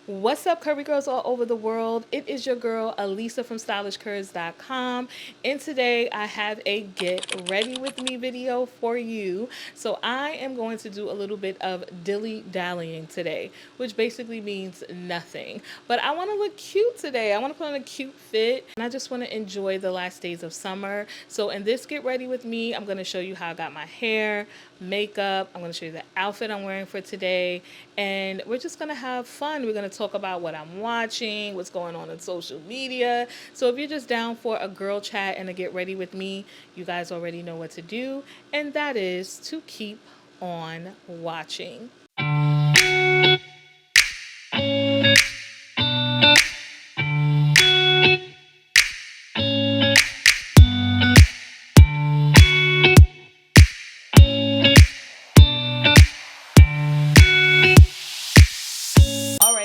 What's up, curvy girls all over the world? It is your girl, Elisa from stylishcurves.com. And today I have a get ready with me video for you. So I am going to do a little bit of dilly-dallying today, which basically means nothing. But I want to look cute today. I want to put on a cute fit, and I just want to enjoy the last days of summer. So in this get ready with me, I'm going to show you how I got my hair, makeup. I'm going to show you the outfit I'm wearing for today, and we're just going to have fun. We're going to talk about what I'm watching, what's going on social media. So if you're just down for a girl chat and a get ready with me, you guys already know what to do, and that is to keep on watching.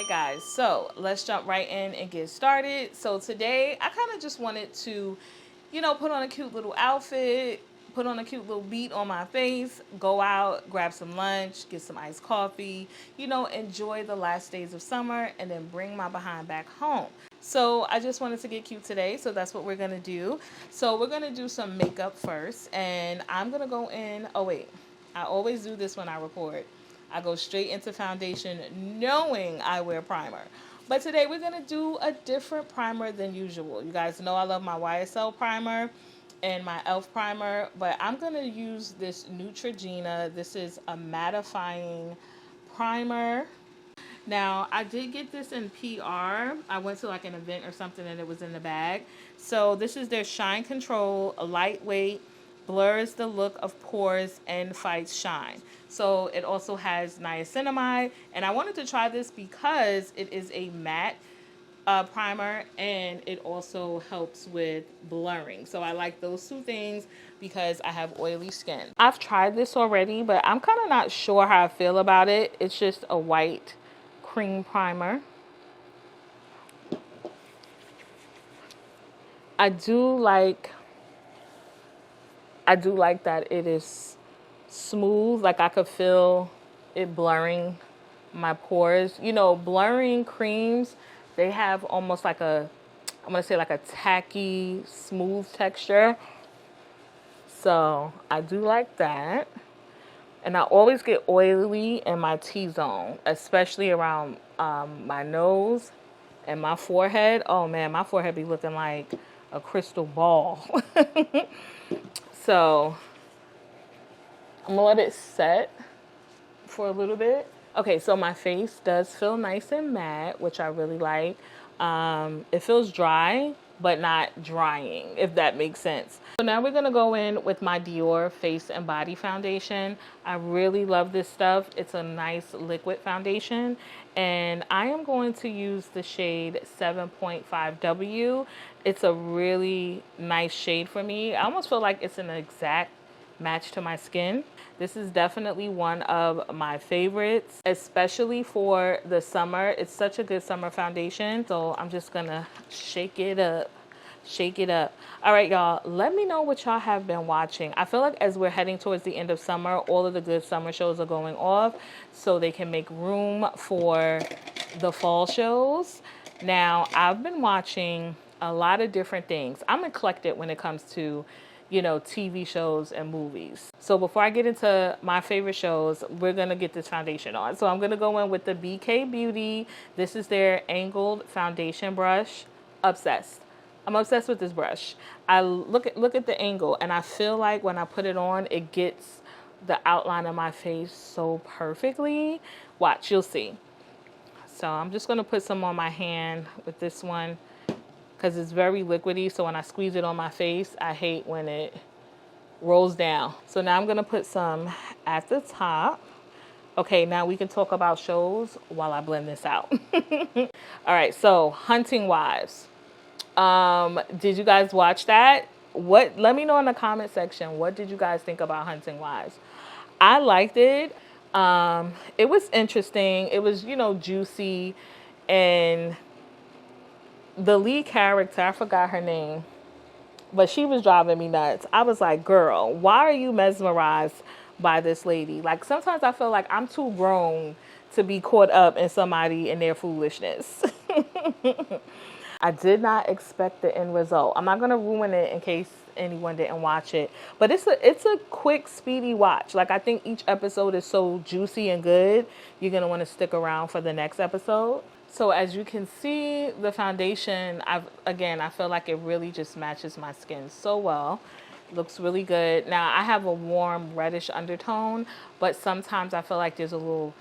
Guys, so let's jump right in and get started. So today I kind of just wanted to, put on a cute little outfit, put on a cute little beat on my face, go out, grab some lunch, get some iced coffee, enjoy the last days of summer, and then bring my behind back home. So I just wanted to get cute today, so that's what we're gonna do. So we're gonna do some makeup first, and I'm gonna go in, oh wait, I always do this when I record. I go straight into foundation knowing I wear primer. But today we're going to do a different primer than usual. You guys know I love my YSL primer and my e.l.f. primer, but I'm going to use this Neutrogena. This is a mattifying primer. Now, I did get this in PR. I went to like an event or something and it was in the bag. So this is their Shine Control, a lightweight, blurs the look of pores and fights shine. So it also has niacinamide, and I wanted to try this because it is a matte primer and it also helps with blurring. So I like those two things because I have oily skin. I've tried this already, but I'm kind of not sure how I feel about it. It's just a white cream primer. I do like that it is smooth. Like I could feel it blurring my pores. Blurring creams, they have almost like I'm gonna say like a tacky, smooth texture. So I do like that. And I always get oily in my T-zone, especially around my nose and my forehead. Oh man, my forehead be looking like a crystal ball. So I'm gonna let it set for a little bit. Okay, so my face does feel nice and matte, which I really like. It feels dry, but not drying, if that makes sense. So now we're gonna go in with my Dior Face and Body Foundation. I really love this stuff. It's a nice liquid foundation, and I am going to use the shade 7.5W. It's a really nice shade for me. I almost feel like it's an exact match to my skin. This is definitely one of my favorites, especially for the summer. It's such a good summer foundation. So I'm just gonna shake it up. Shake it up. All right, y'all, let me know what y'all have been watching. I feel like as we're heading towards the end of summer, all of the good summer shows are going off so they can make room for the fall shows. Now, I've been watching a lot of different things. I'm eclectic when it comes to, TV shows and movies. So before I get into my favorite shows, we're going to get this foundation on. So I'm going to go in with the BK Beauty. This is their angled foundation brush. Obsessed. I'm obsessed with this brush. I look at the angle, and I feel like when I put it on, it gets the outline of my face so perfectly. Watch, you'll see. So I'm just going to put some on my hand with this one because it's very liquidy. So when I squeeze it on my face, I hate when it rolls down. So now I'm going to put some at the top. Okay, now we can talk about shows while I blend this out. All right, so Hunting Wives. Did you guys watch that? Let me know in the comment section, what did you guys think about Hunting Wives? I liked it. It was interesting. It was, juicy, and the lead character, I forgot her name, but she was driving me nuts. I was like, girl, why are you mesmerized by this lady? Like, sometimes I feel like I'm too grown to be caught up in somebody and their foolishness. I did not expect the end result. I'm not going to ruin it in case anyone didn't watch it, but it's a quick, speedy watch. Like, I think each episode is so juicy and good, you're going to want to stick around for the next episode. So as you can see, the foundation, I feel like it really just matches my skin so well. Looks really good. Now, I have a warm reddish undertone, but sometimes I feel like there's a little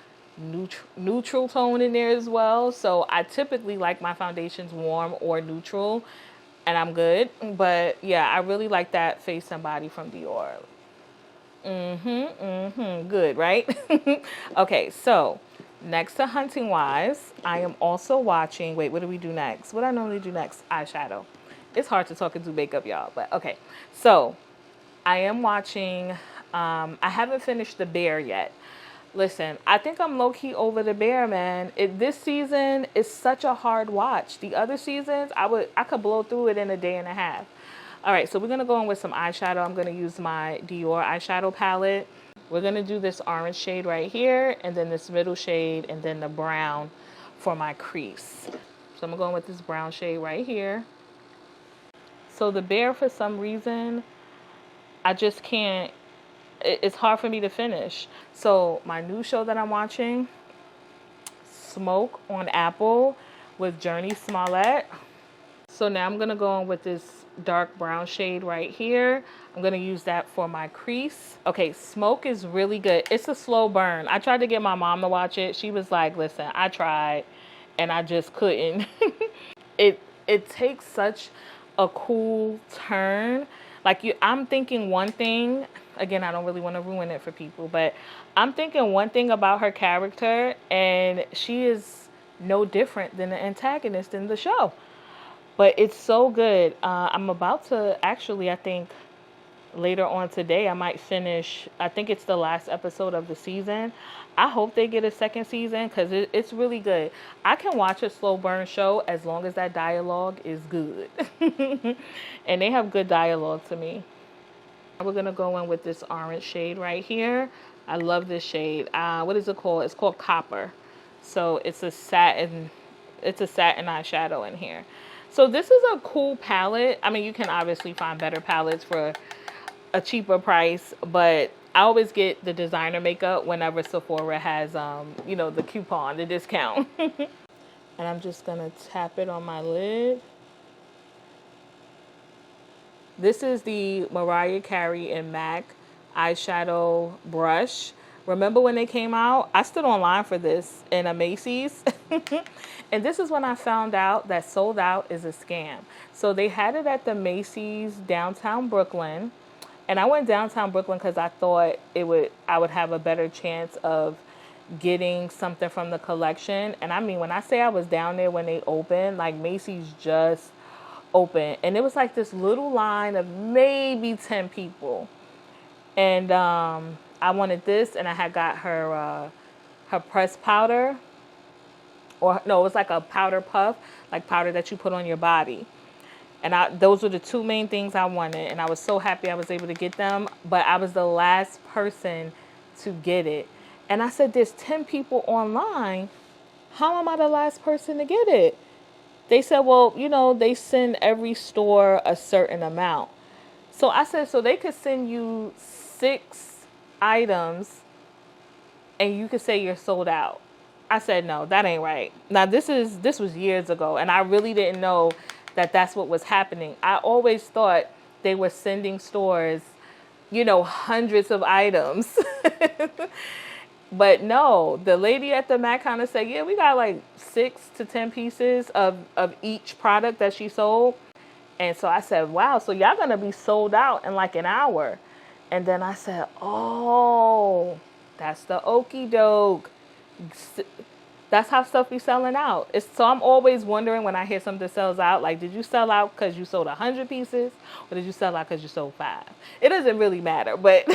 neutral tone in there as well. So I typically like my foundations warm or neutral, and I'm good. But yeah, I really like that Face and Body from Dior. Good, right? Okay, so next to Hunting Wise, I am also watching, wait, what do we do next? What I normally do next? Eyeshadow. It's hard to talk and do makeup, y'all, but okay. So I am watching, I haven't finished The Bear yet. Listen, I think I'm low-key over The Bear, man. This season is such a hard watch. The other seasons, I could blow through it in a day and a half. All right, so we're going to go in with some eyeshadow. I'm going to use my Dior eyeshadow palette. We're going to do this orange shade right here, and then this middle shade, and then the brown for my crease. So I'm going with this brown shade right here. So The Bear, for some reason, I just can't. It's hard for me to finish. So my new show that I'm watching, Smoke on Apple with Journey Smollett. So now I'm going to go in with this dark brown shade right here. I'm going to use that for my crease. Okay, Smoke is really good. It's a slow burn. I tried to get my mom to watch it. She was like, listen, I tried and I just couldn't. It takes such a cool turn. Like, I'm thinking one thing. Again, I don't really want to ruin it for people, but I'm thinking one thing about her character, and she is no different than the antagonist in the show. But it's so good. I'm about to actually, I think later on today, I might finish, I think it's the last episode of the season. I hope they get a second season because it's really good. I can watch a slow burn show as long as that dialogue is good. And they have good dialogue to me. We're going to go in with this orange shade right here. I love this shade. What is it called? It's called Copper. So it's a satin eyeshadow in here. So this is a cool palette. I mean, you can obviously find better palettes for a cheaper price, but I always get the designer makeup whenever Sephora has, the coupon, the discount. And I'm just going to tap it on my lid. This is the Mariah Carey and MAC eyeshadow brush. Remember when they came out? I stood online for this in a Macy's. And this is when I found out that sold out is a scam. So they had it at the Macy's downtown Brooklyn. And I went downtown Brooklyn because I thought I would have a better chance of getting something from the collection. And I mean, when I say I was down there when they opened, like Macy's just open, and it was like this little line of maybe 10 people, and I wanted this, and I had got her pressed powder, or no, it was like a powder puff, like powder that you put on your body, and those were the two main things I wanted, and I was so happy I was able to get them, but I was the last person to get it, and I said, there's 10 people online, how am I the last person to get it? They said, well, they send every store a certain amount. So I said, so they could send you 6 items and you could say you're sold out. I said, no, that ain't right. Now, this was years ago, and I really didn't know that that's what was happening. I always thought they were sending stores, hundreds of items. But no, the lady at the MAC kind of said, yeah, we got like 6 to 10 pieces of each product that she sold. And so I said, wow, so y'all going to be sold out in like an hour. And then I said, oh, that's the okie doke. That's how stuff be selling out. So I'm always wondering when I hear something sells out, like, did you sell out because you sold 100 pieces? Or did you sell out because you sold 5? It doesn't really matter, but...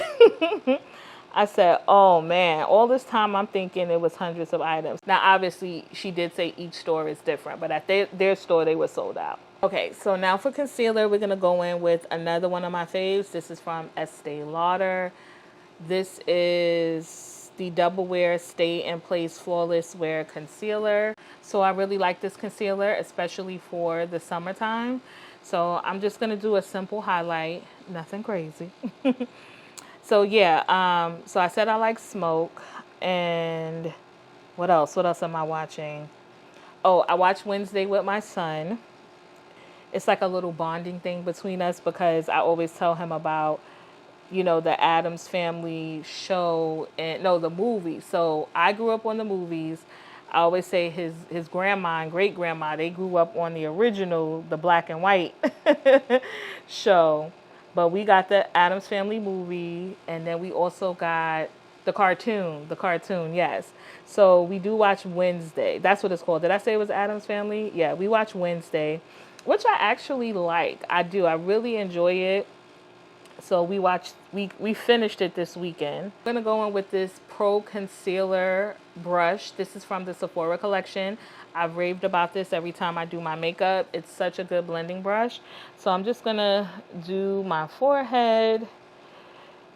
I said, oh man, all this time I'm thinking it was hundreds of items. Now, obviously, she did say each store is different, but at their store, they were sold out. Okay, so now for concealer, we're going to go in with another one of my faves. This is from Estee Lauder. This is the Double Wear Stay in Place Flawless Wear Concealer. So I really like this concealer, especially for the summertime. So I'm just going to do a simple highlight, nothing crazy. So yeah, so I said I like smoke. And what else? What else am I watching? Oh, I watched Wednesday with my son. It's like a little bonding thing between us because I always tell him about, you know, the Addams Family show and no, the movie. So I grew up on the movies. I always say his grandma and great grandma, they grew up on the original, the black and white show. But we got the Addams Family movie, and then we also got the cartoon, yes. So we do watch Wednesday. That's what it's called. Did I say it was Addams Family? Yeah, we watch Wednesday, which I actually like. I do. I really enjoy it. So we finished it this weekend. I'm gonna go in with this Pro Concealer brush. This is from the Sephora collection. I've raved about this every time I do my makeup. It's such a good blending brush. So I'm just gonna do my forehead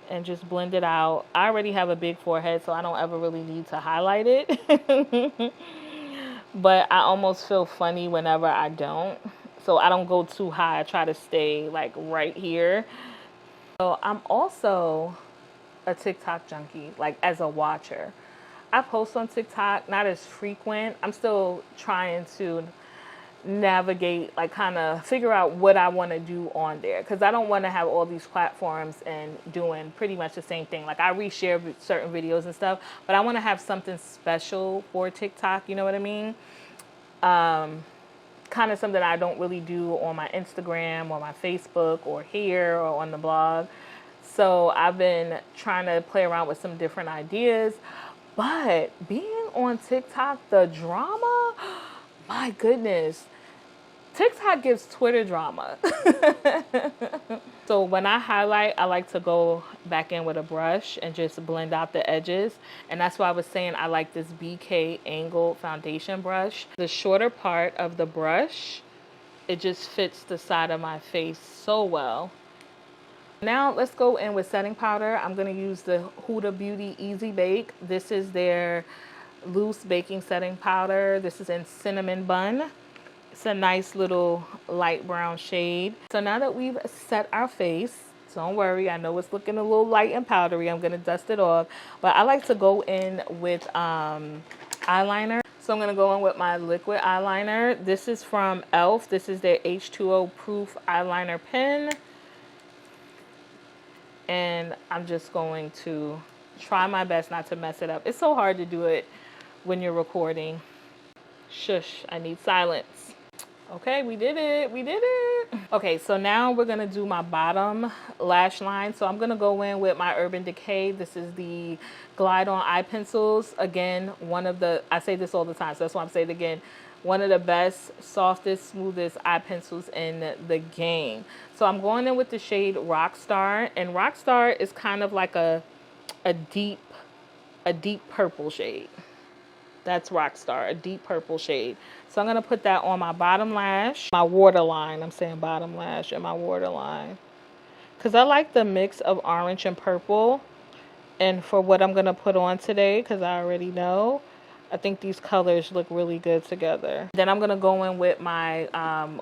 and just blend it out. I already have a big forehead, so I don't ever really need to highlight it. But I almost feel funny whenever I don't. So I don't go too high. I try to stay like right here. So I'm also a TikTok junkie, like as a watcher. I post on TikTok, not as frequent. I'm still trying to navigate, like kind of figure out what I want to do on there. Because I don't want to have all these platforms and doing pretty much the same thing. Like I reshare certain videos and stuff, but I want to have something special for TikTok, you know what I mean? Kind of something I don't really do on my Instagram or my Facebook or here or on the blog. So I've been trying to play around with some different ideas. But being on TikTok, the drama, my goodness. TikTok gives Twitter drama. So when I highlight, I like to go back in with a brush and just blend out the edges. And that's why I was saying I like this BK angled foundation brush. The shorter part of the brush, it just fits the side of my face so well. Now let's go in with setting powder. I'm going to use the Huda Beauty Easy Bake. This is their loose baking setting powder. This is in Cinnamon Bun. It's a nice little light brown shade. So now that we've set our face, don't worry, I know it's looking a little light and powdery. I'm going to dust it off. But I like to go in with eyeliner. So I'm going to go in with my liquid eyeliner. This is from e.l.f. This is their H2O proof eyeliner pen. And I'm just going to try my best not to mess it up. It's so hard to do it when you're recording. Shush, I need silence. Okay, we did it. We did it. Okay, so now we're going to do my bottom lash line. So I'm going to go in with my Urban Decay. This is the Glide On Eye Pencils. Again, one of the, I say this all the time, so that's why I'm saying it again. One of the best, softest, smoothest eye pencils in the game. So I'm going in with the shade Rockstar. And Rockstar is kind of like a deep purple shade. That's Rockstar, a deep purple shade. So I'm going to put that on my bottom lash, my waterline. I'm saying bottom lash and my waterline. Because I like the mix of orange and purple. And for what I'm going to put on today, because I already know, I think these colors look really good together. Then I'm going to go in with my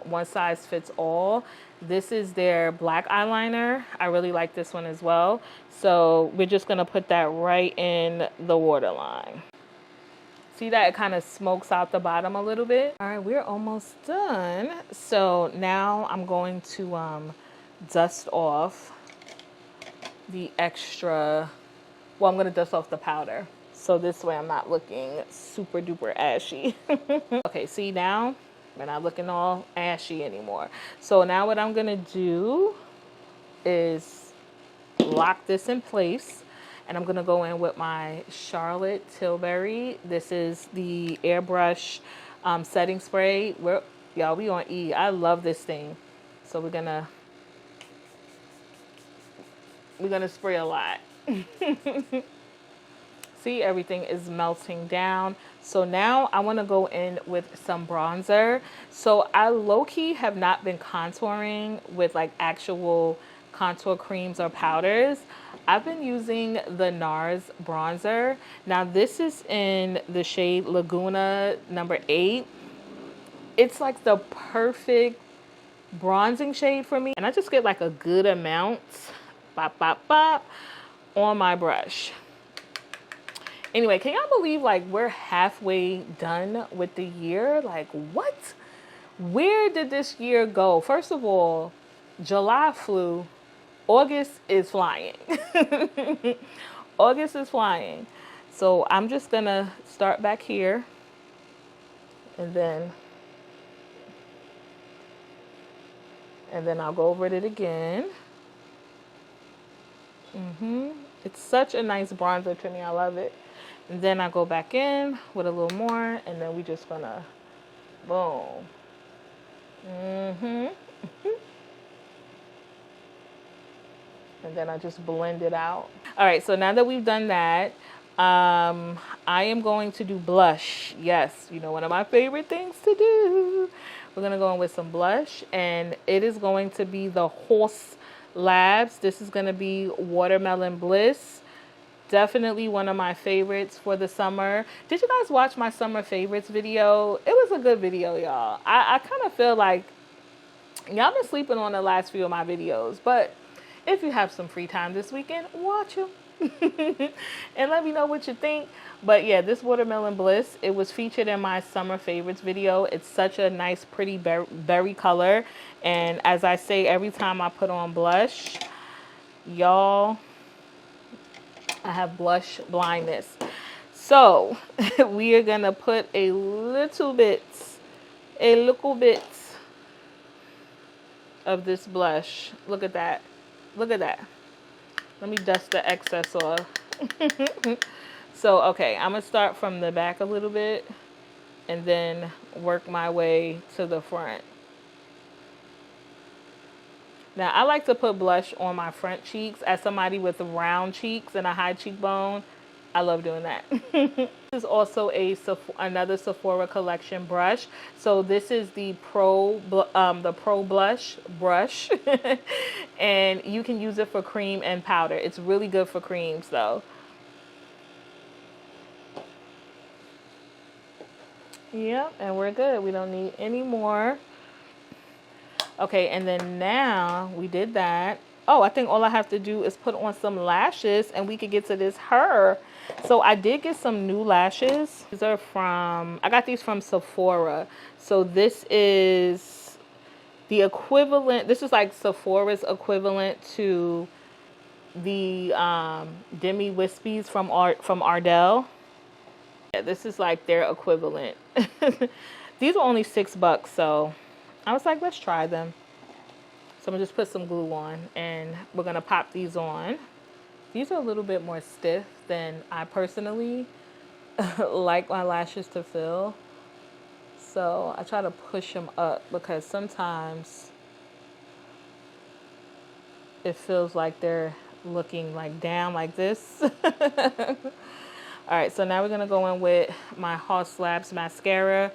One Size Fits All. This is their black eyeliner. I really like this one as well. So we're just going to put that right in the waterline. See that it kind of smokes out the bottom a little bit. All right, we're almost done. So now I'm going to dust off the extra, well, I'm going to dust off the powder. So this way I'm not looking super duper ashy. Okay, see now we're not looking all ashy anymore. So now what I'm going to do is lock this in place. And I'm going to go in with my Charlotte Tilbury. This is the airbrush setting spray. Y'all, we on E. I love this thing. So we're going to spray a lot. See, everything is melting down. So now I want to go in with some bronzer. So I low-key have not been contouring with like actual contour creams or powders. I've been using the NARS bronzer. Now this is in the shade Laguna number 8. It's like the perfect bronzing shade for me. And I just get like a good amount, bop, bop, bop, on my brush. Anyway, can y'all believe like we're halfway done with the year? Like what? Where did this year go? First of all, July flew. August is flying. August is flying. So I'm just gonna start back here and then I'll go over it again. It's such a nice bronzer to me. I love it. And then I go back in with a little more, and then we just gonna boom. And then I just blend it out. All right, so now that we've done that, I am going to do blush. Yes, you know, one of my favorite things to do. We're gonna go in with some blush, and it is going to be the Horse Labs. This is gonna be Watermelon Bliss. Definitely one of my favorites for the summer. Did you guys watch my summer favorites video? It was a good video, y'all. I kind of feel like y'all been sleeping on the last few of my videos, but if you have some free time this weekend, watch them. And let me know what you think. But yeah, this Watermelon Bliss, it was featured in my summer favorites video. It's such a nice, pretty berry color. And as I say every time I put on blush, y'all, I have blush blindness. So we are gonna put a little bit of this blush. Look at that. Look at that. Let me dust the excess off. So, okay, I'm gonna start from the back a little bit and then work my way to the front. Now, I like to put blush on my front cheeks. As somebody with round cheeks and a high cheekbone, I love doing that. This is also another Sephora collection brush. So this is the Pro Blush brush, and you can use it for cream and powder. It's really good for creams, though. Yep, and we're good. We don't need any more. Okay, and then now we did that. Oh, I think all I have to do is put on some lashes and we could get to this hair. So I did get some new lashes. These are I got these from Sephora. So this is the equivalent, this is like Sephora's equivalent to the Demi Wispies from Ardell. Yeah, this is like their equivalent. These were only $6, so I was like, let's try them. So I'm gonna just put some glue on and we're gonna pop these on. These are a little bit more stiff than I personally like my lashes to feel. So I try to push them up because sometimes it feels like they're looking like down like this. All right, so now we're gonna go in with my Horse Labs mascara.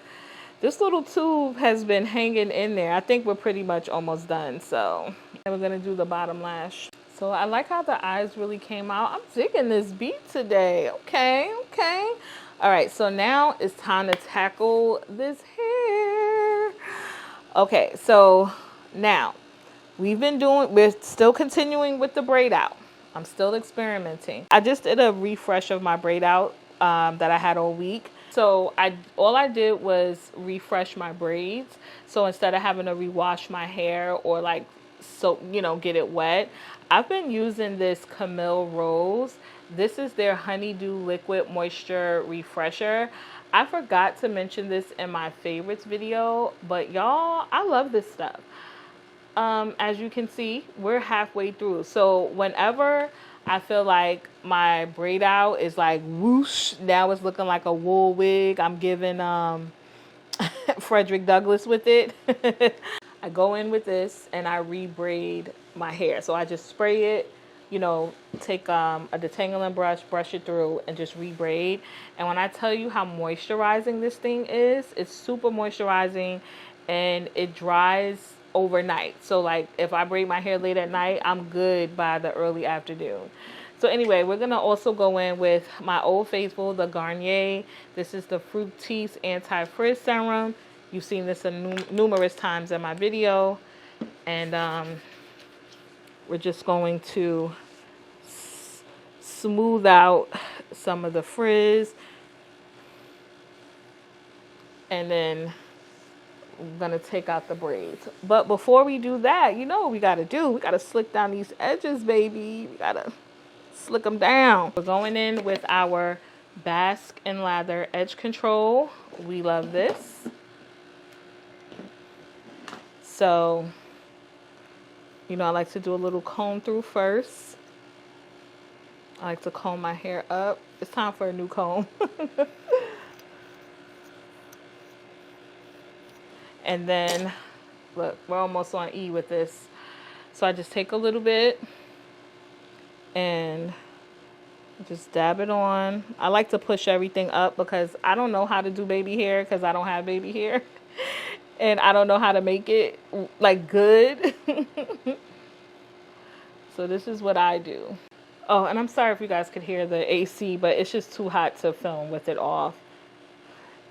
This little tube has been hanging in there. I think we're pretty much almost done. So, and we're gonna do the bottom lash. So I like how the eyes really came out. I'm digging this beat today. Okay, okay. All right, so now it's time to tackle this hair. Okay, so now we're still continuing with the braid out. I'm still experimenting. I just did a refresh of my braid out that I had all week. So all I did was refresh my braids. So instead of having to rewash my hair or like, so, you know, get it wet, I've been using this Camille Rose. This is their Honeydew Liquid Moisture Refresher. I forgot to mention this in my favorites video, but y'all, I love this stuff. As you can see, we're halfway through. So whenever I feel like my braid out is like whoosh, now it's looking like a wool wig, I'm giving Frederick Douglass with it. I go in with this and I rebraid my hair. So I just spray it, you know, take a detangling brush, brush it through and just rebraid. And when I tell you how moisturizing this thing is, it's super moisturizing and it dries overnight. So like if I braid my hair late at night, I'm good by the early afternoon. So anyway, we're going to also go in with my Old Faithful, the Garnier. This is the Fructis Anti-Frizz Serum. You've seen this numerous times in my video. And we're just going to smooth out some of the frizz. And then I'm going to take out the braids. But before we do that, you know what we got to do? We got to slick down these edges, baby. We got to slick them down. We're going in with our Basque and Lather Edge Control. We love this. So, you know, I like to do a little comb through first. I like to comb my hair up. It's time for a new comb. And then, look, we're almost on E with this. So I just take a little bit and just dab it on. I like to push everything up because I don't know how to do baby hair because I don't have baby hair. And I don't know how to make it like good. So this is what I do. Oh, and I'm sorry if you guys could hear the AC, but it's just too hot to film with it off.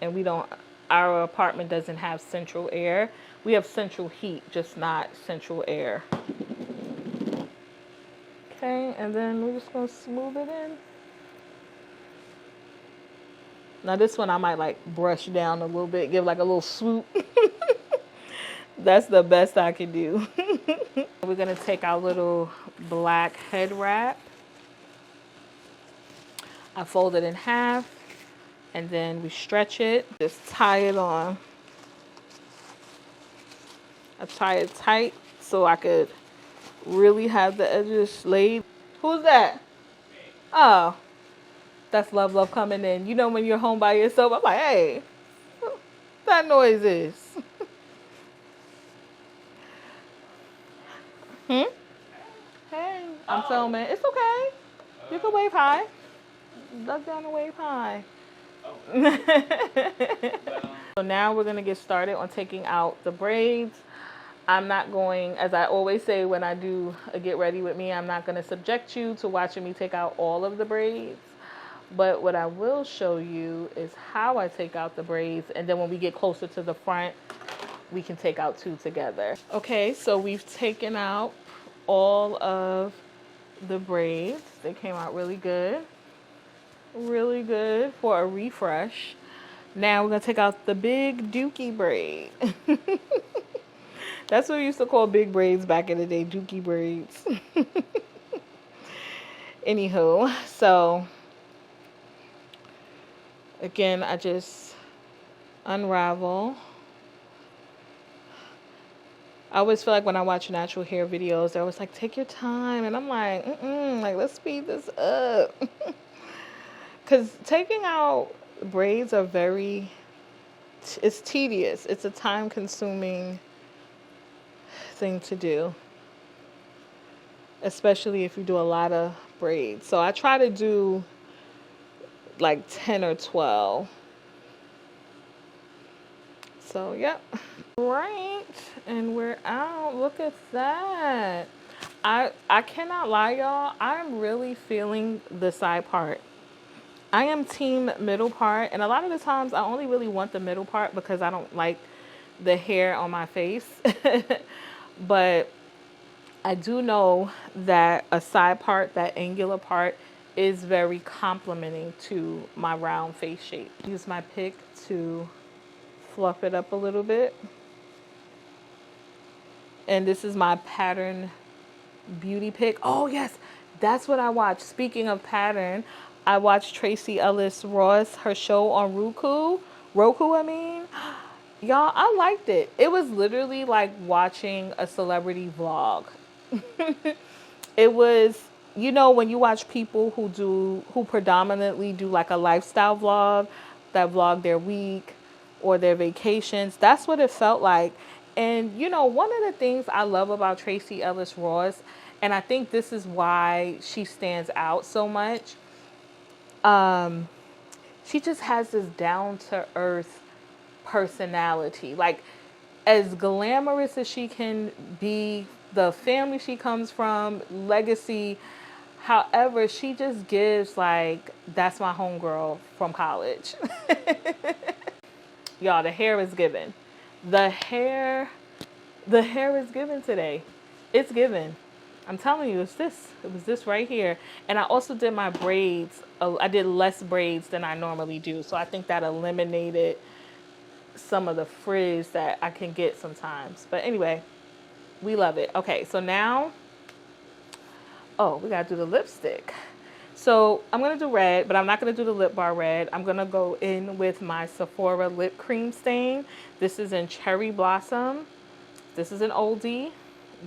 And our apartment doesn't have central air. We have central heat, just not central air. Okay, and then we're just gonna smooth it in. Now this one I might like brush down a little bit, give like a little swoop. That's the best I can do. We're gonna take our little black head wrap. I fold it in half and then we stretch it. Just tie it on. I tie it tight so I could really have the edges laid. Who's that? Oh, that's love coming in. You know when you're home by yourself, I'm like, hey, what that noise is? Hey, I'm filming. It's okay. You can wave high. Duck down and wave high. So now we're going to get started on taking out the braids. I'm not going, as I always say when I do a get ready with me, I'm not going to subject you to watching me take out all of the braids. But what I will show you is how I take out the braids. And then when we get closer to the front, we can take out two together. Okay, so we've taken out all of the braids. They came out really good. Really good for a refresh. Now we're going to take out the big dookie braid. That's what we used to call big braids back in the day, dookie braids. Anywho, so again, I just unravel. I always feel like when I watch natural hair videos, they're always like, take your time. And I'm like, like, let's speed this up. Because taking out braids are it's tedious. It's a time-consuming thing to do, especially if you do a lot of braids. So I try to do like 10 or 12. So, yep. Right, and we're out. Look at that. I cannot lie, y'all. I'm really feeling the side part. I am team middle part, and a lot of the times I only really want the middle part because I don't like the hair on my face. But I do know that a side part, that angular part, is very complimenting to my round face shape. Use my pick to fluff it up a little bit. And this is my pattern beauty pick. Oh yes, that's what I watched. Speaking of pattern, I watched Tracee Ellis Ross, her show on Roku, I mean. Y'all, I liked it. It was literally like watching a celebrity vlog. It was, you know, when you watch people who predominantly do like a lifestyle vlog, that vlog their week or their vacations, that's what it felt like. And, you know, one of the things I love about Tracee Ellis Ross, and I think this is why she stands out so much, she just has this down-to-earth personality. Like, as glamorous as she can be, the family she comes from, legacy. However, she just gives like, that's my homegirl from college. Y'all, the hair is given. The hair, the hair is given today. It's given. I'm telling you, it's this. It was this right here. And I also did my braids. I did less braids than I normally do. So I think that eliminated some of the frizz that I can get sometimes. But anyway, we love it. Okay, so now, oh, we gotta do the lipstick. So I'm gonna do red, but I'm not gonna do the lip bar red. I'm gonna go in with my Sephora lip cream stain. This is in Cherry Blossom. This is an oldie,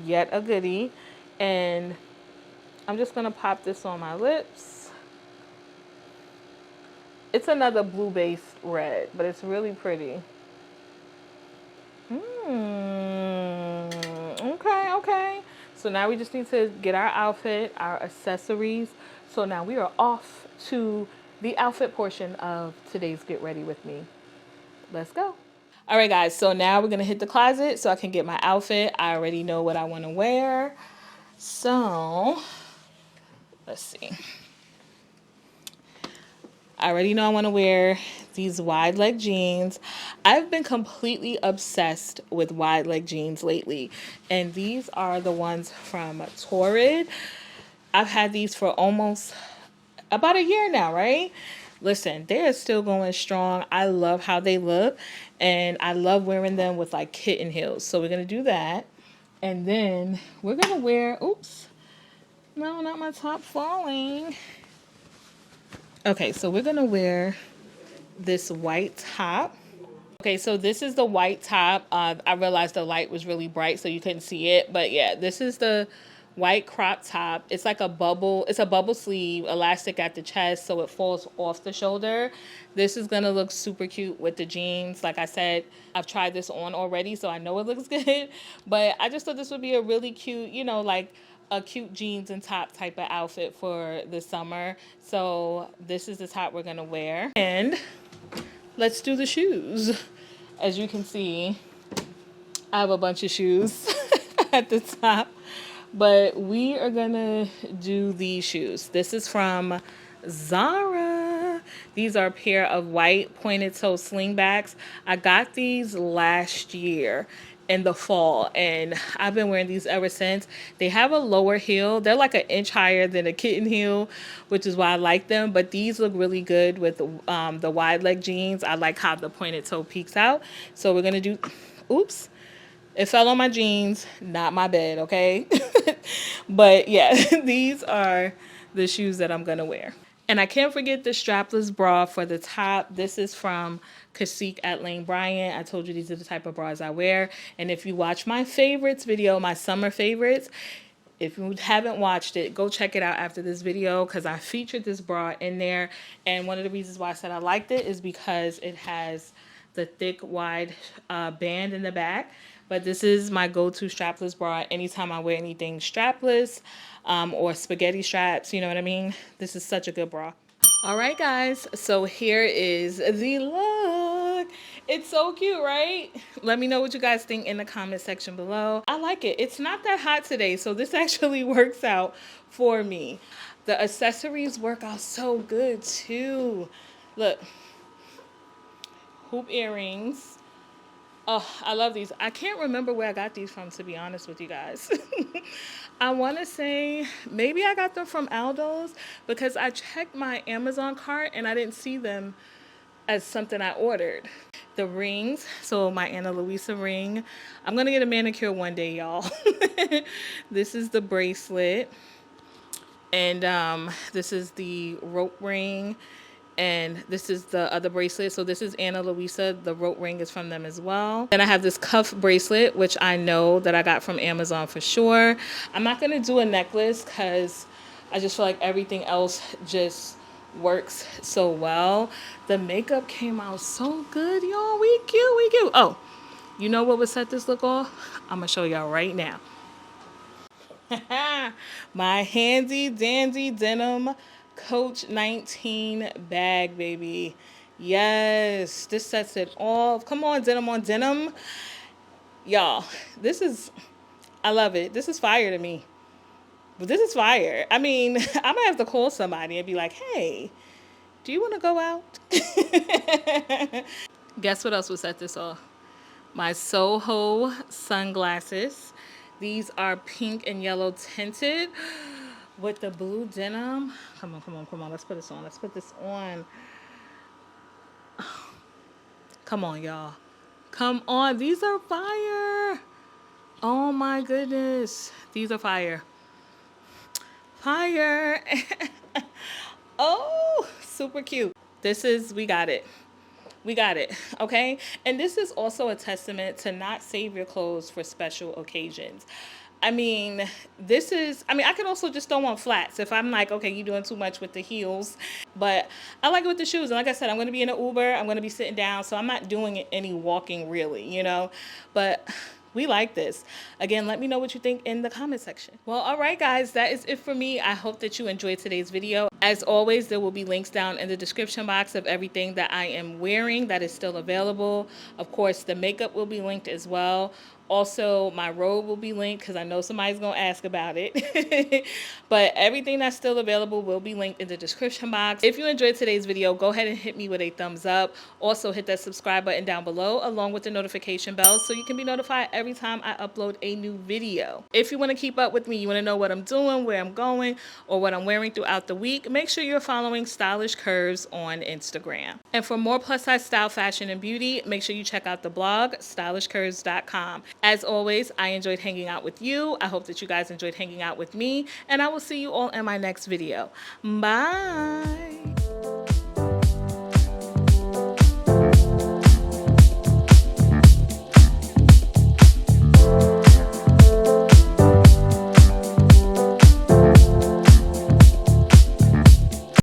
yet a goodie. And I'm just gonna pop this on my lips. It's another blue-based red, but it's really pretty. Okay, okay. So now we just need to get our outfit, our accessories. So now we are off to the outfit portion of today's Get Ready With Me. Let's go. All right, guys. So now we're going to hit the closet so I can get my outfit. I already know what I want to wear. So let's see. I already know I want to wear these wide leg jeans. I've been completely obsessed with wide leg jeans lately. And these are the ones from Torrid. I've had these for almost about a year now, right? Listen, they're still going strong. I love how they look. And I love wearing them with like kitten heels. So we're going to do that. And then we're going to wear, oops. No, not my top falling. Okay, so we're going to wear this white top. Okay, so this is the white top. I realized the light was really bright, so you couldn't see it. But yeah, this is the white crop top. It's like a bubble. It's a bubble sleeve, elastic at the chest, so it falls off the shoulder. This is going to look super cute with the jeans. Like I said, I've tried this on already, so I know it looks good. But I just thought this would be a really cute, you know, like a cute jeans and top type of outfit for the summer. So this is the top we're going to wear. And let's do the shoes. As you can see, I have a bunch of shoes at the top, but we are gonna do these shoes. This is from Zara. These are a pair of white pointed toe slingbacks. I got these last year in the fall, and I've been wearing these ever since. They have a lower heel. They're like an inch higher than a kitten heel, which is why I like them. But these look really good with the wide leg jeans. I like how the pointed toe peeks out. So we're gonna do, oops, it fell on my jeans, not my bed, okay? But yeah, these are the shoes that I'm gonna wear. And I can't forget the strapless bra for the top. This is from Cacique at Lane Bryant. I told you these are the type of bras I wear. And if you watch my favorites video, my summer favorites, if you haven't watched it, go check it out after this video because I featured this bra in there. And one of the reasons why I said I liked it is because it has the thick, wide band in the back. But this is my go-to strapless bra anytime I wear anything strapless or spaghetti straps, you know what I mean? This is such a good bra. All right, guys, so here is the look. It's so cute, right? Let me know what you guys think in the comment section below. I like it. It's not that hot today, so this actually works out for me. The accessories work out so good, too. Look, hoop earrings. Oh, I love these. I can't remember where I got these from, to be honest with you guys. I want to say maybe I got them from Aldo's because I checked my Amazon cart and I didn't see them as something I ordered. The rings, so my Ana Luisa ring. I'm going to get a manicure one day, y'all. This is the bracelet. And this is the rope ring. And this is the other bracelet. So this is Ana Luisa. The rope ring is from them as well. Then I have this cuff bracelet, which I know that I got from Amazon for sure. I'm not going to do a necklace because I just feel like everything else just works so well. The makeup came out so good, y'all. We cute, we cute. Oh, you know what would set this look off? I'm going to show y'all right now. My handy dandy denim Coach 19 bag, baby. Yes, this sets it off. Come on, denim on denim. Y'all, I love it. This is fire to me. But this is fire. I mean, I might have to call somebody and be like, hey, do you want to go out? Guess what else will set this off? My Soho sunglasses. These are pink and yellow tinted with the blue denim. Come on, come on, come on. Let's put this on. Let's put this on. Come on, y'all. Come on. These are fire. Oh my goodness. These are fire. Fire. Oh, super cute. We got it. We got it, okay? And this is also a testament to not save your clothes for special occasions. I mean, I could also just throw on flats if I'm like, okay, you're doing too much with the heels. But I like it with the shoes. And like I said, I'm going to be in an Uber. I'm going to be sitting down. So I'm not doing any walking really, you know? But we like this. Again, let me know what you think in the comment section. Well, all right, guys, that is it for me. I hope that you enjoyed today's video. As always, there will be links down in the description box of everything that I am wearing that is still available. Of course, the makeup will be linked as well. Also, my robe will be linked because I know somebody's going to ask about it. But everything that's still available will be linked in the description box. If you enjoyed today's video, go ahead and hit me with a thumbs up. Also, hit that subscribe button down below along with the notification bell so you can be notified every time I upload a new video. If you want to keep up with me, you want to know what I'm doing, where I'm going, or what I'm wearing throughout the week, make sure you're following Stylish Curves on Instagram. And for more plus size style, fashion, and beauty, make sure you check out the blog, stylishcurves.com. As always, I enjoyed hanging out with you. I hope that you guys enjoyed hanging out with me, and I will see you all in my next video. Bye.